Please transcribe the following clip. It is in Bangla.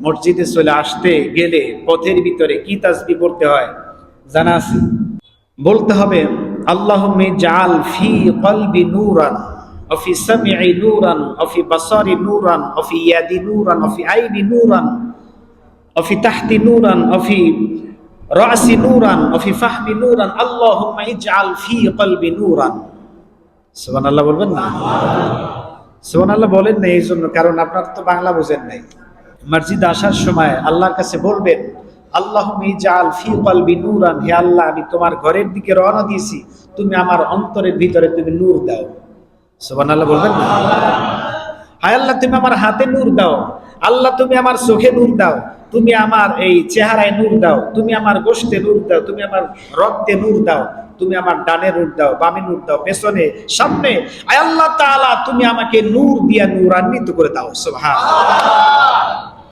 মসজিদে চলে আসতে গেলে পথের ভিতরে কি তাসবিহ পড়তে হয় জানা আছে? বলতে হবে আল্লাহুম্মা জাআল ফি কলবি নূরান ওয়া ফি সামঈ নূরান ওয়া ফি বাসারি নূরান ওয়া ফি ইয়াদি নূরান ওয়া ফি আইনি নূরান ওয়া ফি তাহতি নূরান ওয়া ফি রাসি নূরান ওয়া ফি ফাহমি নূরান আল্লাহুম্মা ইজআল ফি কলবি নূরান। সুবহানাল্লাহ বলবেন না? সুবহানাল্লাহ বলেন না এই জন্য কারণ আপনার তো বাংলা বোঝেন নাই। মসজিদে আসার সময় আল্লাহর কাছে বলবেন আল্লাহুম্মা ইজআল ফি কলবি নূরান, হে আল্লাহ আমি তোমার ঘরের দিকে রওনা দিয়েছি, তুমি আমার অন্তরের ভিতরে তুমি নূর দাও। সুবহানাল্লাহ বলবেন না? হায় আল্লাহ তুমি আমার হাতে নূর দাও, আল্লাহ তুমি আমার চোখে নূর দাও, তুমি আমার এই চেহারায় নূর দাও, তুমি আমার গোশতে নূর দাও, তুমি আমার রক্তে নূর দাও, তুমি আমার ডানে নূর দাও, বামে নূর দাও, পেছনে সামনে, আয় আল্লাহ তাআলা তুমি আমাকে নূর দিয়া নূরান্বিত করে দাও। সুবহানাল্লাহ।